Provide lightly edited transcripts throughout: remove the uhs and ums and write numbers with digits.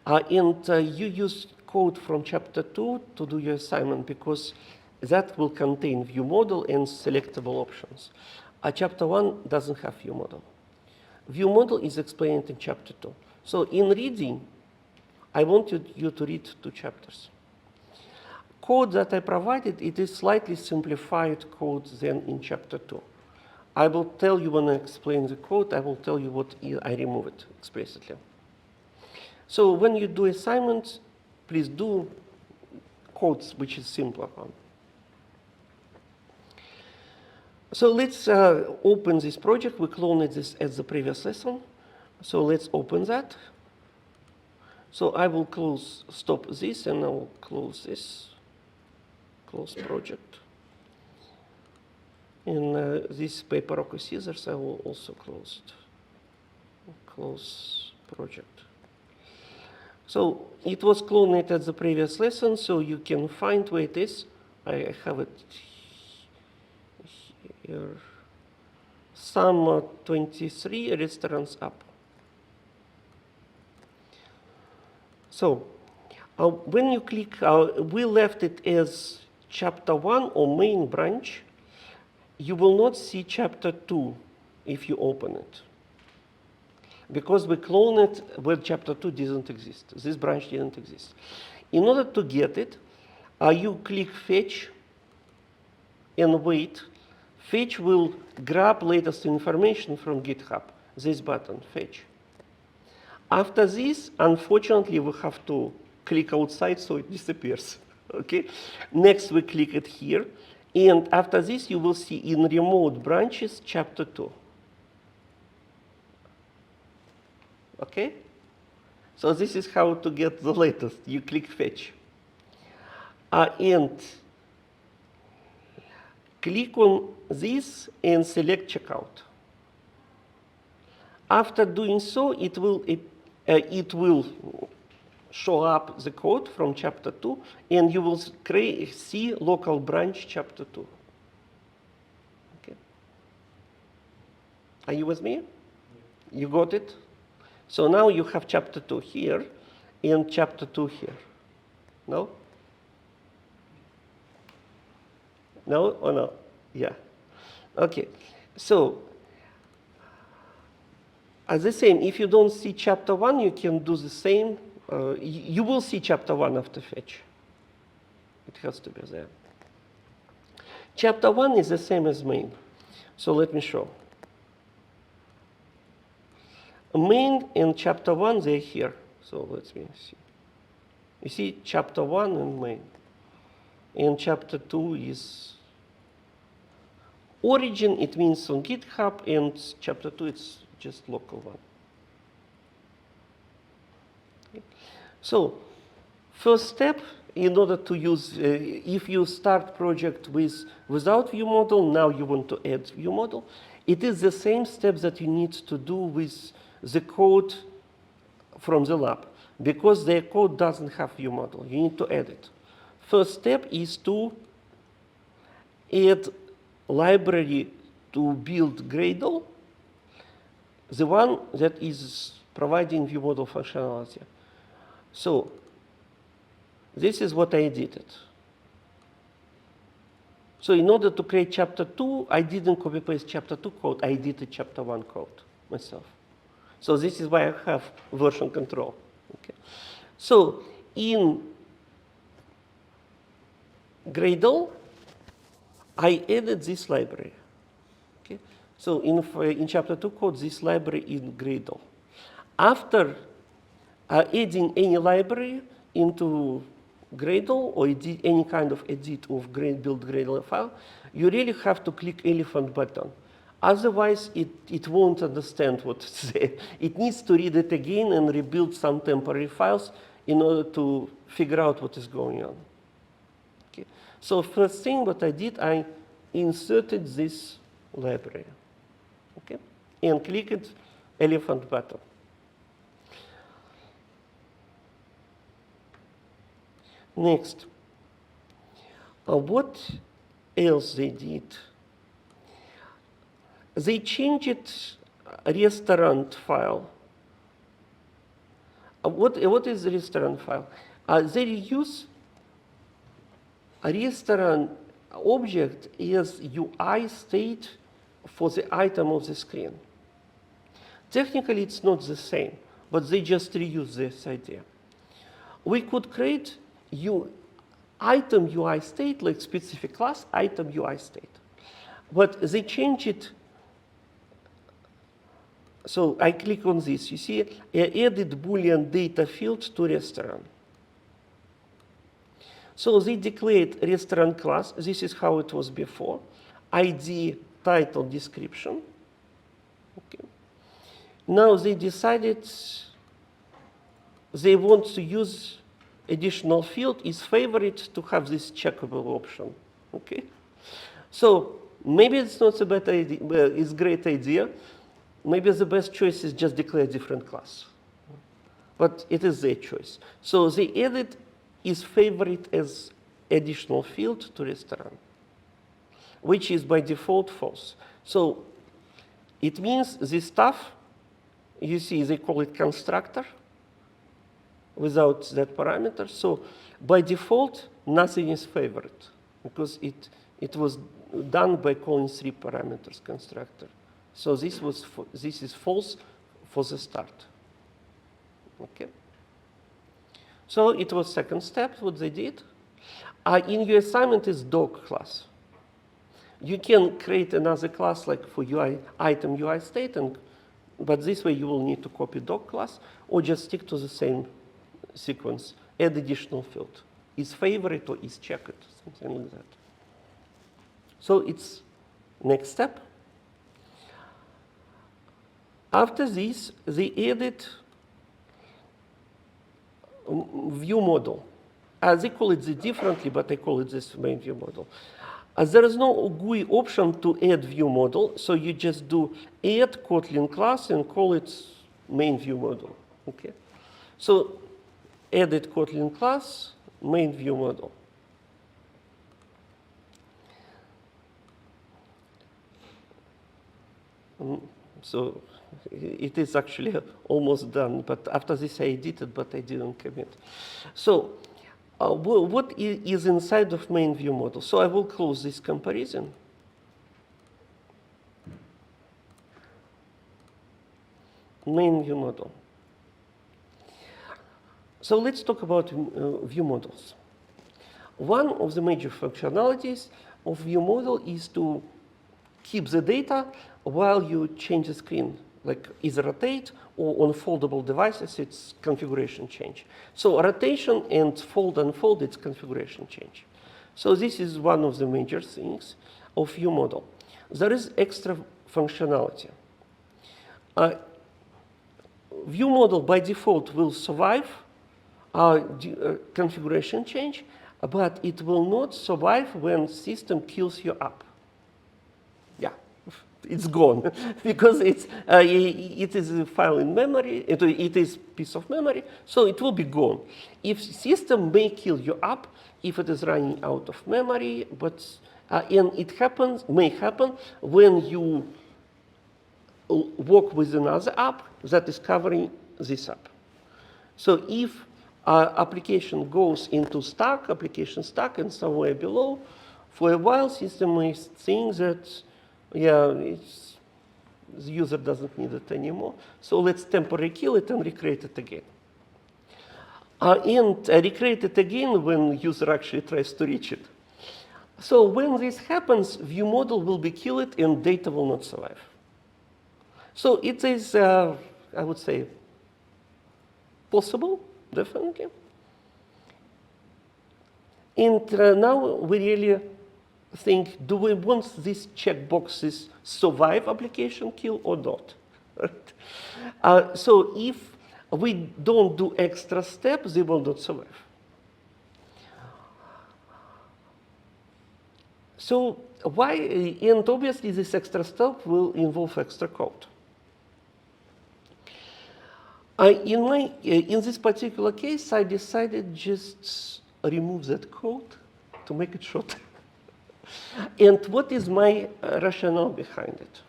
And you use code from chapter 2 to do your assignment because that will contain view model and selectable options. Chapter 1 doesn't have view model. View model is explained in chapter 2. So in reading, I want you to read 2 chapters. Code that I provided, it is slightly simplified code than in chapter 2. I will tell you when I explain the code, I will tell you what I remove it explicitly. So when you do assignments, please do codes which is simpler one. So let's open this project. We cloned this as the previous lesson. So let's open that. So I will stop this, and I will close this. Close project. And this paper rock scissors I will also close it. Close project. So it was cloned at the previous lesson, so you can find where it is. I have it here. Sum 23 RestaurantsApp. So when you click, we left it as chapter 1 or main branch. You will not see chapter 2 if you open it. Because we cloned it where chapter 2 didn't exist. This branch didn't exist. In order to get it, you click fetch and wait. Fetch will grab latest information from GitHub. This button, fetch. After this, unfortunately, we have to click outside so it disappears. Okay. Next, we click it here. And after this, you will see in remote branches, chapter 2. Okay? So this is how to get the latest. You click fetch. And click on this and select checkout. After doing so, it will show up the code from chapter 2, and you will see local branch chapter 2. Okay. Are you with me? You got it? So now you have chapter 2 here and chapter 2 here. No? No or no? Yeah. Okay. So as the same, if you don't see chapter 1, you can do the same. You will see chapter 1 after fetch. It has to be there. Chapter 1 is the same as main. So let me show. Main and chapter 1, they're here. So let me see. You see chapter 1 and main. And chapter 2 is origin. It means on GitHub. And chapter 2, it's just local one. Okay. So first step, in order to use, if you start project without view model, now you want to add view model, it is the same step that you need to do with the code from the lab. Because their code doesn't have view model, you need to add it. First step is to add library to build Gradle, the one that is providing view model functionality. So this is what I edited. So in order to create chapter 2, I didn't copy paste chapter 2 code, I edited chapter 1 code myself. So this is why I have version control. Okay. So in Gradle, I added this library. Okay. So in chapter 2 code, this library in Gradle. After adding any library into Gradle or any kind of edit of build Gradle file, you really have to click elephant button. Otherwise, it won't understand what's there. It needs to read it again and rebuild some temporary files in order to figure out what is going on. Okay. So first thing what I did, I inserted this library. Okay. And clicked elephant button. Next, what else they did? They changed restaurant file What is the restaurant file? They use a restaurant object as UI state for the item of the screen. Technically, it's not the same, but they just reuse this idea. We could create item UI state, like specific class, item UI state. But they change it. So I click on this. You see, I added Boolean data field to restaurant. So they declared restaurant class. This is how it was before. ID, title, description. Okay. Now they decided they want to use additional field is favorite to have this checkable option. Okay. So maybe it's not a bad idea, it's a great idea. Maybe the best choice is just declare a different class. But it is their choice. So they added is favorite as additional field to restaurant, which is by default false. So it means this stuff, you see, they call it constructor without that parameter. So by default, nothing is favorite because it was done by calling 3 parameters constructor. So this is false for the start. Okay. So it was second step, what they did. In your assignment is dog class. You can create another class like for UI, item UI state, but this way you will need to copy dog class or just stick to the same sequence, add additional field. Is favorite or is checked, something like that. So it's next step. After this, they added view model. They call it differently, but I call it this main view model. There is no GUI option to add view model, so you just do add Kotlin class and call it main view model. Okay. So added Kotlin class, main view model. So it is actually almost done, but after this I edited, but I didn't commit. So what is inside of main view model? So I will close this comparison. Main view model. So let's talk about view models. One of the major functionalities of view model is to keep the data while you change the screen, like either rotate or on foldable devices, it's configuration change. So rotation and fold, unfold, it's configuration change. So this is one of the major things of view model. There is extra functionality. View model by default will survive configuration change, but it will not survive when system kills your app. Yeah, it's gone because it is a file in memory, it is piece of memory, so it will be gone. If system may kill your app if it is running out of memory, but and it may happen when you work with another app that is covering this app. So if application goes into stack, application stack, and somewhere below, for a while, system may think that, yeah, the user doesn't need it anymore. So let's temporarily kill it and recreate it again. And recreate it again when user actually tries to reach it. So when this happens, view model will be killed and data will not survive. So it is, I would say, possible, definitely. And now we really think, do we want these checkboxes survive application kill or not? Right? So if we don't do extra steps, they will not survive. So why, and obviously this extra step will involve extra code. In this particular case, I decided just remove that code to make it shorter. And what is my rationale behind it?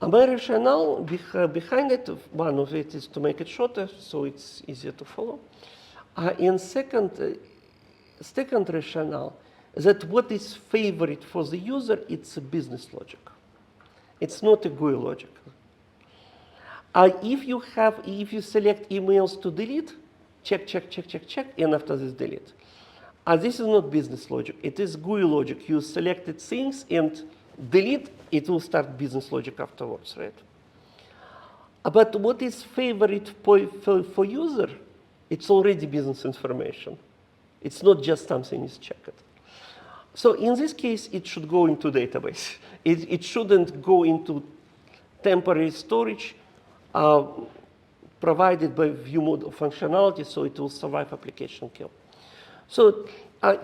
My rationale behind it, one of it is to make it shorter, so it's easier to follow. And second rationale, that what is favorite for the user, it's a business logic. It's not a GUI logic. If you select emails to delete, check, and after this delete. This is not business logic. It is GUI logic. You selected things and delete, it will start business logic afterwards, right? But what is favorite for user, it's already business information. It's not just something is checked. So in this case, it should go into database. It shouldn't go into temporary storage provided by view model functionality, so it will survive application kill. So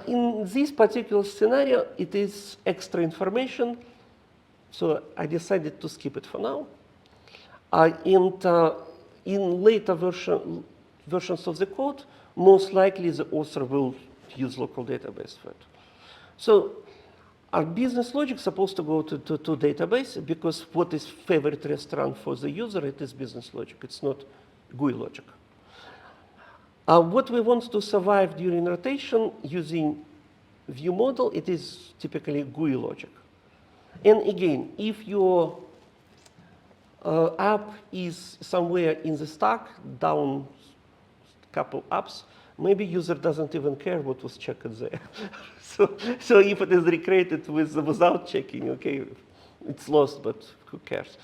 in this particular scenario, it is extra information, so I decided to skip it for now. And in later versions of the code, most likely the author will use local database for it. So our business logic is supposed to go to database, because what is favorite restaurant for the user, it is business logic. It's not GUI logic. What we want to survive during rotation using view model, it is typically GUI logic. And again, if your app is somewhere in the stack, down a couple apps, maybe user doesn't even care what was checked there. So if it is recreated without checking, okay, it's lost, but who cares?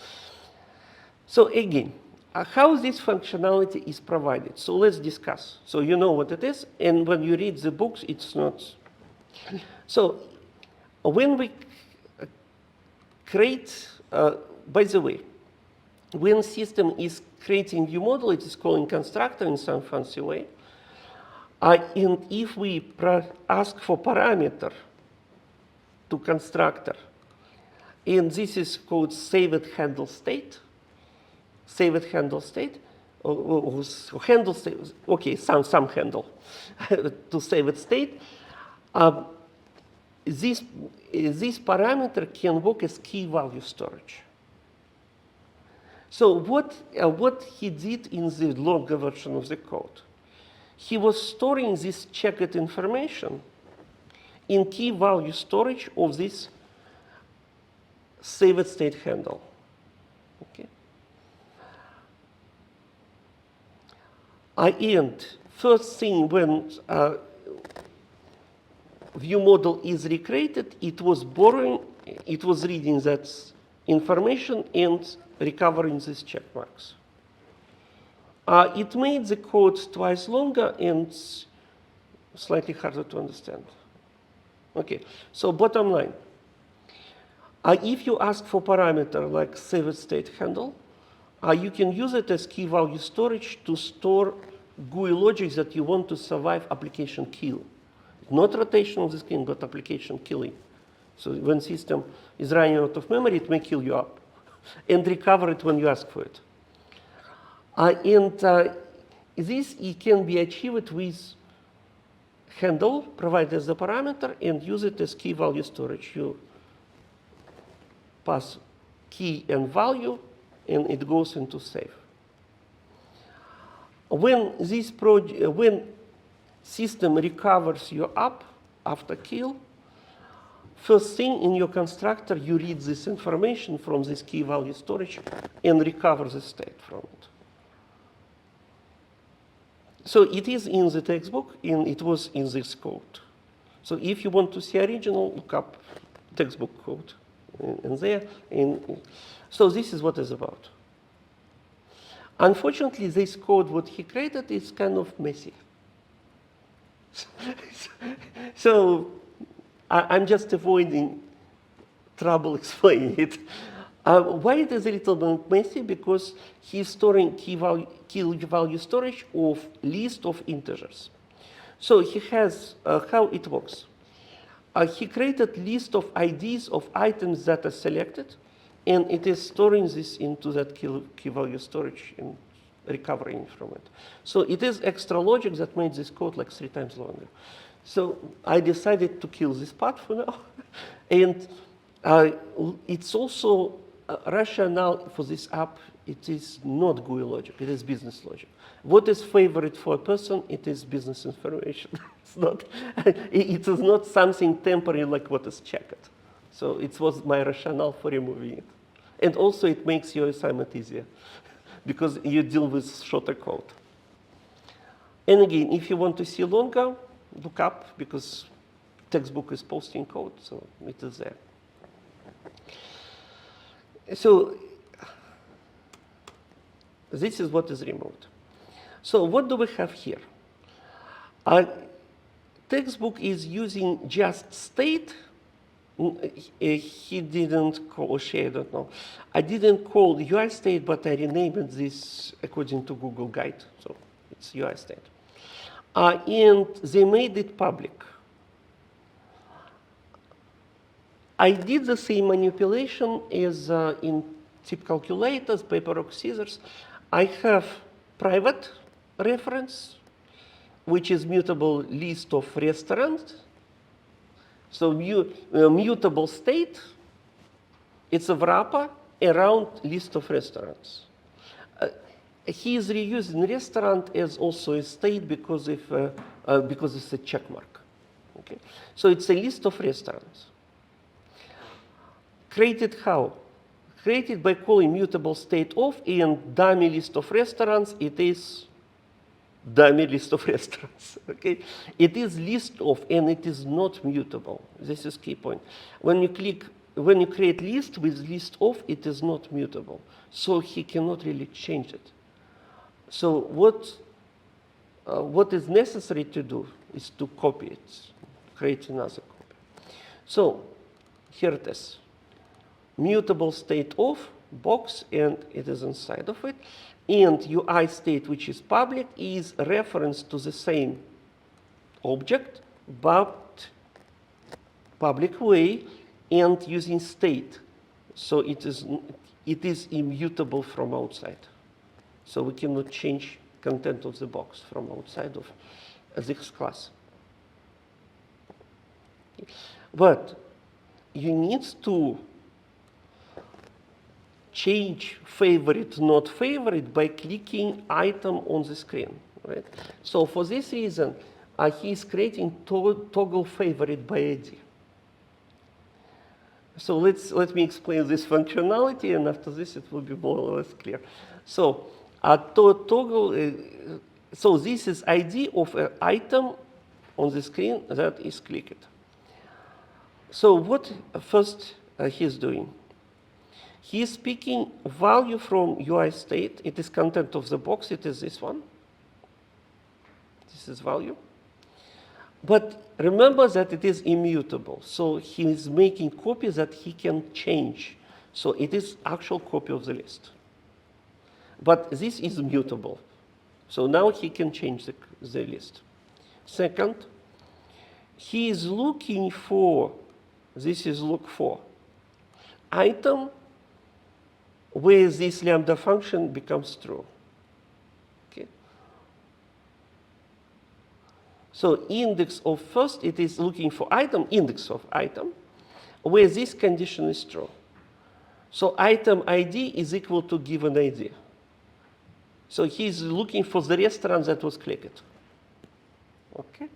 So again, how this functionality is provided. So let's discuss. So you know what it is, and when you read the books, it's not. So when we create, by the way, when system is creating view model, it is calling constructor in some fancy way. And if we ask for parameter to constructor, and this is called saved handle state, or handle state, okay, some handle to saved state, this parameter can work as key value storage. So what he did in the longer version of the code, he was storing this checked information in key value storage of this saved state handle. Okay. And first thing, when view model is recreated, it was reading that information and recovering these check marks. It made the code twice longer and slightly harder to understand. Okay, so bottom line. If you ask for parameter like saved state handle, you can use it as key value storage to store GUI logic that you want to survive application kill. Not rotation of the screen, but application killing. So when system is running out of memory, it may kill you up and recover it when you ask for it. This can be achieved with handle provided as the parameter and use it as key value storage. You pass key and value, and it goes into save. When system recovers your app after kill, first thing in your constructor, you read this information from this key value storage and recover the state from it. So it is in the textbook, and it was in this code. So if you want to see original, look up textbook code in there. So this is what it's about. Unfortunately, this code, what he created, is kind of messy. So I'm just avoiding trouble explaining it. Why it is a little bit messy? Because he's storing key value storage of list of integers. So he has how it works. He created list of IDs of items that are selected, and it is storing this into that key value storage and recovering from it. So it is extra logic that made this code like 3 times longer. So I decided to kill this part for now. And it's also rationale for this app, it is not GUI logic, it is business logic. What is favorite for a person, it is business information. It's not, it is not something temporary like what is checked. So it was my rationale for removing it. And also it makes your assignment easier because you deal with shorter code. And again, if you want to see longer, look up because textbook is posting code, so it is there. So this is what is removed. So what do we have here? Our textbook is using just state. He didn't call, I don't know. I didn't call UI state, but I renamed this according to Google Guide. So it's UI state. And they made it public. I did the same manipulation as in tip calculators, paper, rock, scissors. I have private reference, which is mutable list of restaurants. So mutable state, it's a wrapper around list of restaurants. He is reusing restaurant as also a state because it's a check mark. Okay? So it's a list of restaurants. Created how? Created by calling mutable state of and dummy list of restaurants. It is dummy list of restaurants. Okay? It is list of and it is not mutable. This is key point. When you create list with list of, it is not mutable. So he cannot really change it. So what is necessary to do is to copy it, create another copy. So here it is. Mutable state of box, and it is inside of it. And UI state, which is public, is a reference to the same object, but public way and using state. So it is immutable from outside. So we cannot change content of the box from outside of this class. But you need to change favorite, not favorite by clicking item on the screen, right? So for this reason, he is creating toggle favorite by ID. So let me explain this functionality, and after this it will be more or less clear. So toggle, so this is ID of an item on the screen that is clicked. So what first he is doing? He is picking value from UI state. It is content of the box. It is this one. This is value. But remember that it is immutable. So he is making copies that he can change. So it is actual copy of the list. But this is mutable. So now he can change the list. Second, he is looking for, this is look for, item where this lambda function becomes true. Okay. So index of first, it is looking for item, index of item, where this condition is true. So item ID is equal to given ID. So he's looking for the restaurant that was clicked. Okay.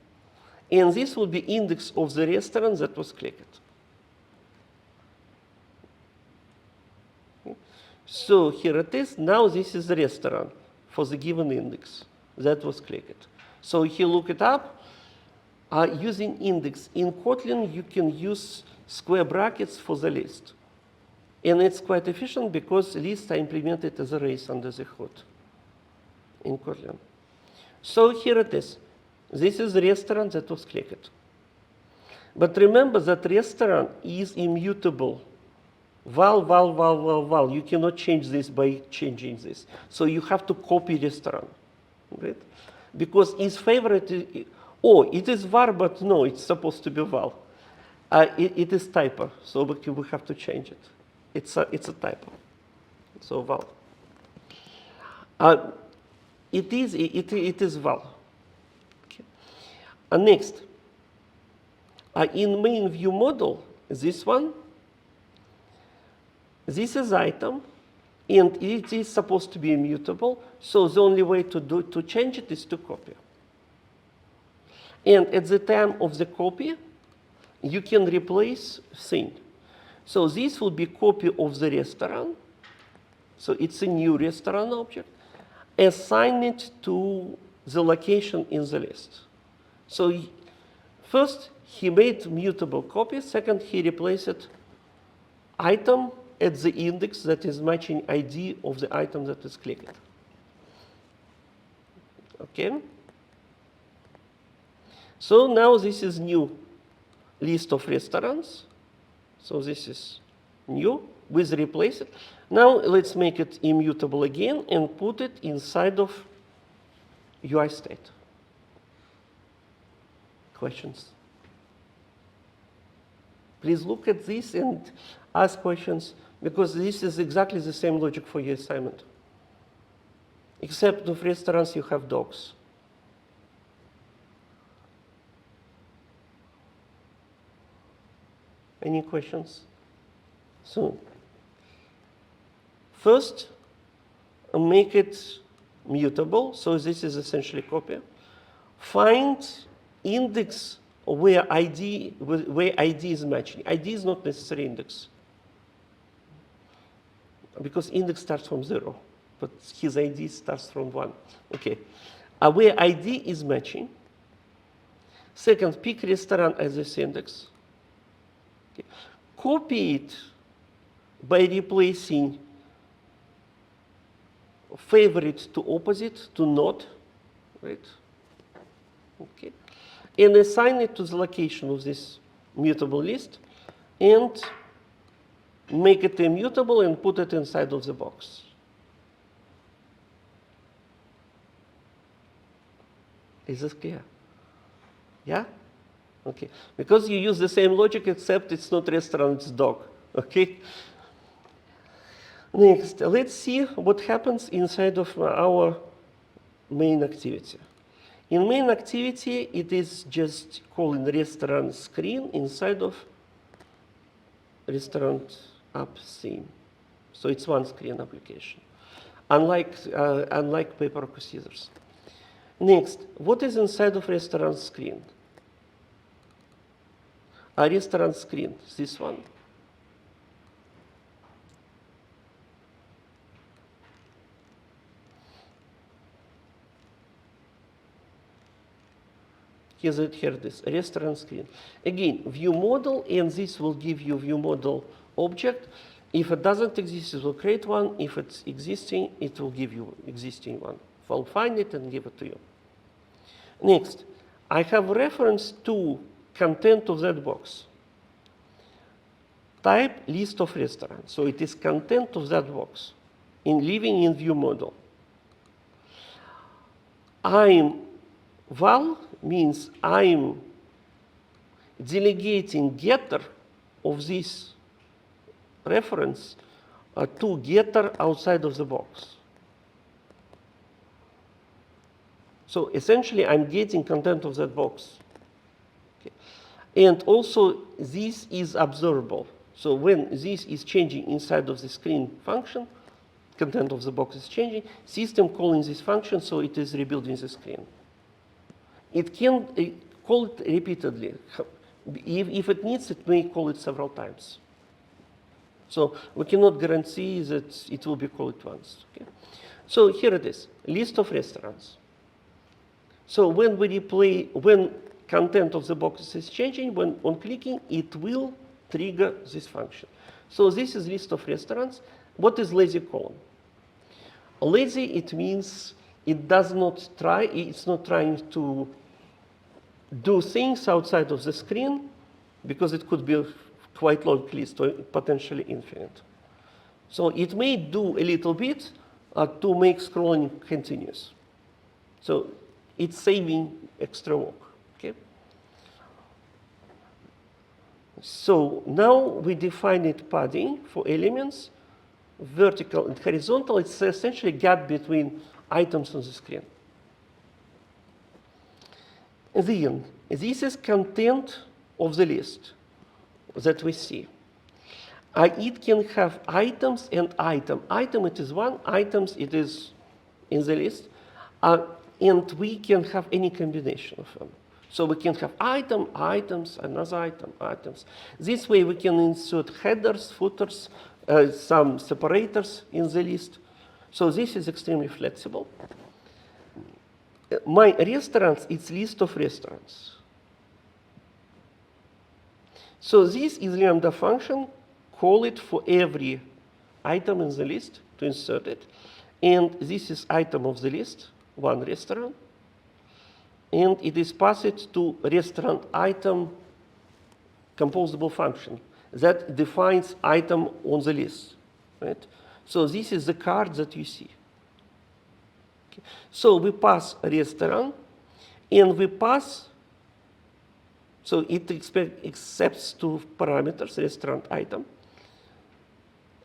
And this will be index of the restaurant that was clicked. So here it is. Now this is the restaurant for the given index that was clicked. So he look it up using index. In Kotlin, you can use square brackets for the list. And it's quite efficient because lists are implemented as arrays under the hood in Kotlin. So here it is. This is the restaurant that was clicked. But remember that restaurant is immutable. Val. You cannot change this by changing this. So you have to copy restaurant, right? Because his favorite, it is var, but no, it's supposed to be val. It is typo, so we have to change it. It's a typo. So val. It is val. Okay. Next, in main view model, this one. This is item, and it is supposed to be immutable, so the only way to change it is to copy. And at the time of the copy, you can replace thing. So this will be copy of the restaurant. So it's a new restaurant object. Assign it to the location in the list. So first, he made mutable copy. Second, he replaced item at the index that is matching ID of the item that is clicked. Okay? So now this is new list of restaurants. So this is new with replace it. Now let's make it immutable again and put it inside of UI state. Questions? Please look at this and ask questions, because this is exactly the same logic for your assignment. Except of restaurants you have dogs. Any questions? So, first, make it mutable. So this is essentially copy. Find index where ID is matching. ID is not necessarily index, because index starts from 0, but his ID starts from 1. Okay, where ID is matching. Second, pick restaurant as this index. Okay. Copy it by replacing favorite to opposite to not, right? Okay. And assign it to the location of this mutable list, and make it immutable and put it inside of the box. Is this clear? Yeah? Okay. Because you use the same logic, except it's not restaurant, it's dog. Okay? Next, let's see what happens inside of our main activity. In main activity, it is just calling restaurant screen inside of restaurant app theme. So it's one screen application, unlike paper or scissors. Next, what is inside of restaurant screen? A restaurant screen, this one. Here it is, restaurant screen. Again, view model, and this will give you view model object. If it doesn't exist, it will create one. If it's existing, it will give you existing one. I'll find it and give it to you. Next, I have reference to content of that box. Type list of restaurants. So it is content of that box in living in view model. I'm val means I'm delegating getter of this reference to getter outside of the box. So essentially, I'm getting content of that box. Okay. And also, this is observable. So when this is changing inside of the screen function, content of the box is changing, system calling this function, so it is rebuilding the screen. It can call it repeatedly. If it needs, it may call it several times. So we cannot guarantee that it will be called once. Okay? So here it is, list of restaurants. So when when content of the box is changing, when on clicking, it will trigger this function. So this is list of restaurants. What is lazy colon? Lazy, it means it does not try, it's not trying to do things outside of the screen, because it could be a quite long list, or potentially infinite. So it may do a little bit to make scrolling continuous. So it's saving extra work. Okay? So now we define it padding for elements, vertical and horizontal. It's essentially a gap between items on the screen. Then, this is content of the list that we see. It can have items and item. Item it is one, items it is in the list. And we can have any combination of them. So we can have item, items, another item, items. This way we can insert headers, footers, some separators in the list. So this is extremely flexible. My restaurants, it's list of restaurants. So this is lambda function. Call it for every item in the list to insert it. And this is item of the list, one restaurant. And it is passed to restaurant item composable function that defines item on the list. Right? So this is the card that you see. Okay. So we pass restaurant, and we pass, so it accepts two parameters, restaurant item,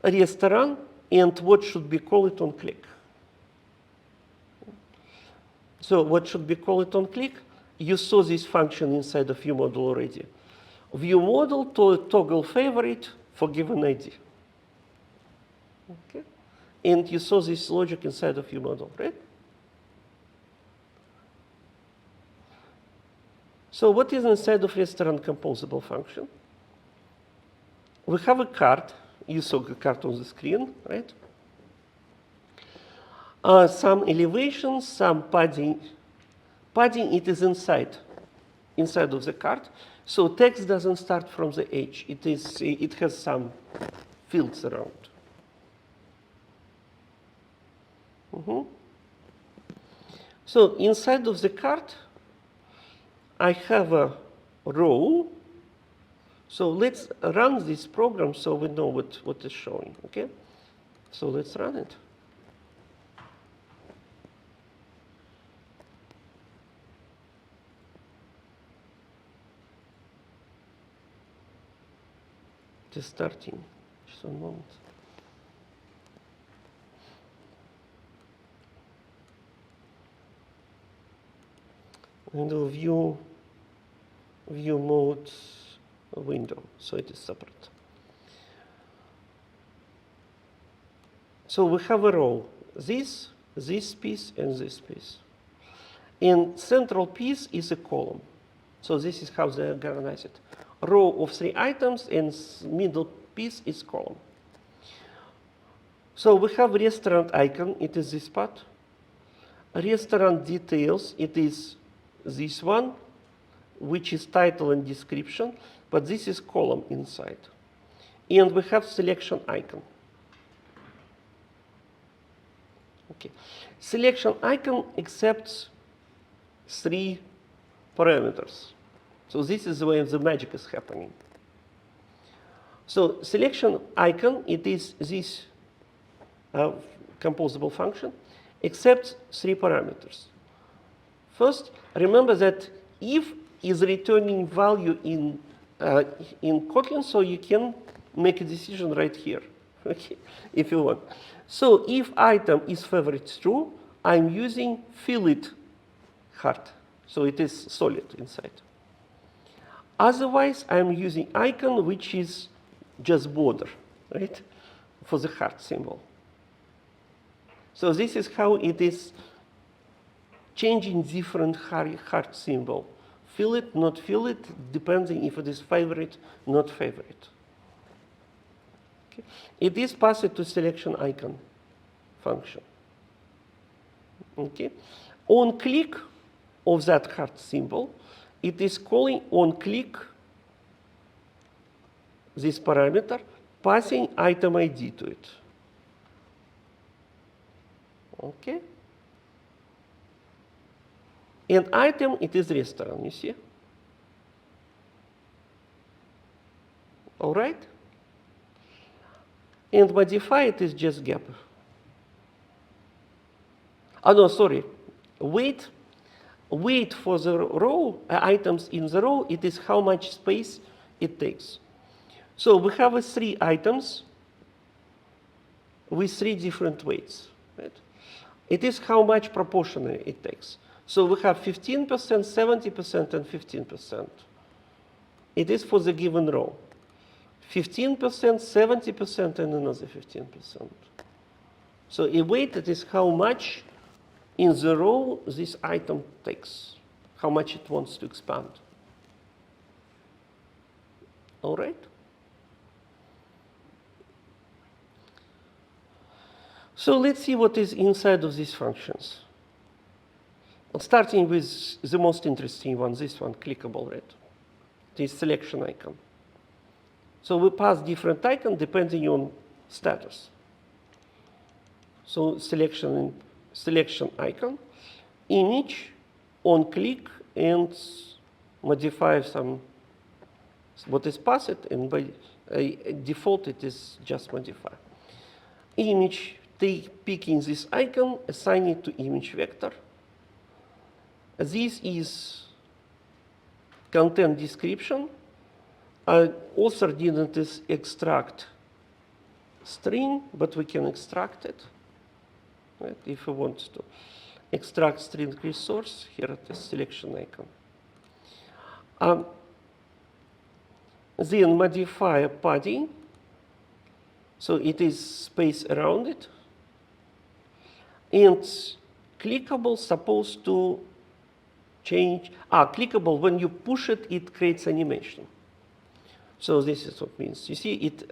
restaurant, and what should be called on click. So what should be called on click? You saw this function inside of ViewModel already. ViewModel to toggle favorite for given ID. Okay. And you saw this logic inside of ViewModel, right? So what is inside of restaurant composable function? We have a card. You saw the card on the screen, right? Some elevations, some padding. Padding, it is inside of the card. So text doesn't start from the edge. It has some fields around. So inside of the card, I have a row. So let's run this program so we know what is showing, okay? So let's run it. Just starting, just one moment. And the view mode window, so it is separate. So we have a row, this piece, and this piece. And central piece is a column. So this is how they organize it. Row of 3 items, and middle piece is column. So we have restaurant icon, it is this part. Restaurant details, it is this one, which is title and description, but this is column inside. And we have selection icon. Okay. Selection icon accepts 3 parameters. So this is where the magic is happening. So selection icon, it is this composable function, accepts 3 parameters. First, remember that if is returning value in Kotlin, so you can make a decision right here, okay, if you want. So if item is favorite true, I'm using fill it hard, so it is solid inside. Otherwise, I'm using icon, which is just border, right, for the heart symbol. So this is how it is changing different heart symbol. Fill it, not fill it, depending if it is favorite, not favorite. Okay. It is passed to selection icon function. Okay. On click of that heart symbol, it is calling on click this parameter, passing item ID to it. Okay. And item, it is restaurant, you see? All right? And modify it is just gap. Oh, no, sorry. Wait for the row, items in the row, it is how much space it takes. So we have 3 items with 3 different weights. Right? It is how much proportionally it takes. So we have 15%, 70%, and 15%. It is for the given row. 15%, 70%, and another 15%. So a weighted is how much in the row this item takes, how much it wants to expand. All right? So let's see what is inside of these functions. Starting with the most interesting one, this one, clickable, right? This selection icon. So we pass different icons depending on status. So selection icon, image, on click, and modify some what is passed, and by default it is just modify. Image, picking this icon, assign it to image vector. This is content description. Author didn't extract string, but we can extract it, right? If we want to extract string resource, here at the selection icon. Then modify a padding, so it is space around it. And clickable supposed to change. Clickable, when you push it, it creates animation. So this is what it means. You see, it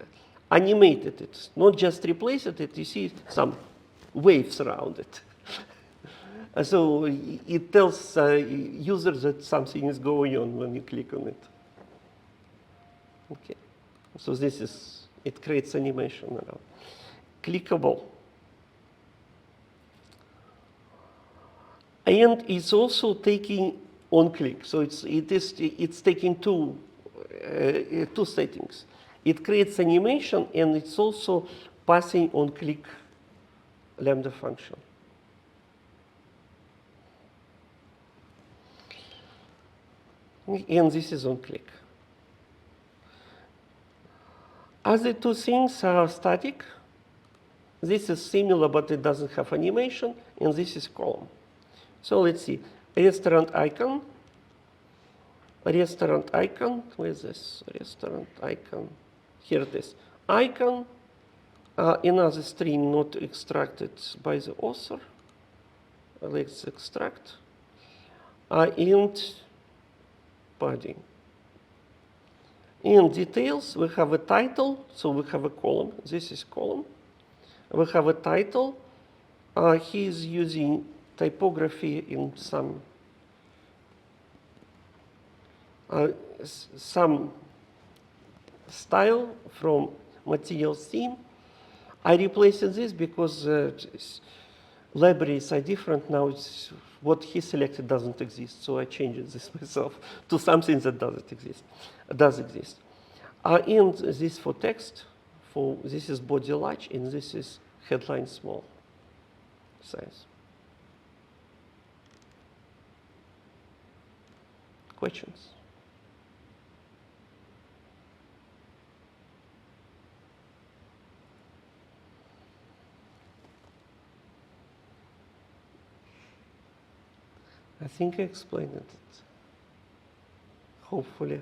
animated it, not just replaced it. You see some waves around it. So it tells users that something is going on when you click on it. Okay. So this is, it creates animation around. Clickable. And it's also taking on click. So it's taking two settings. It creates animation, and it's also passing on click lambda function. And this is on click. Other two things are static. This is similar, but it doesn't have animation, and this is column. So let's see, restaurant icon, where is this? Restaurant icon, here it is. Icon, another string not extracted by the author. Let's extract. And padding. In details, we have a title, so we have a column. This is column. We have a title. He is using typography in some style from materials theme. I replaced this because libraries are different now. It's what he selected doesn't exist, so I changed this myself to something that does exist. And this for text, this is body large, and this is headline small size. Questions? I think I explained it, hopefully.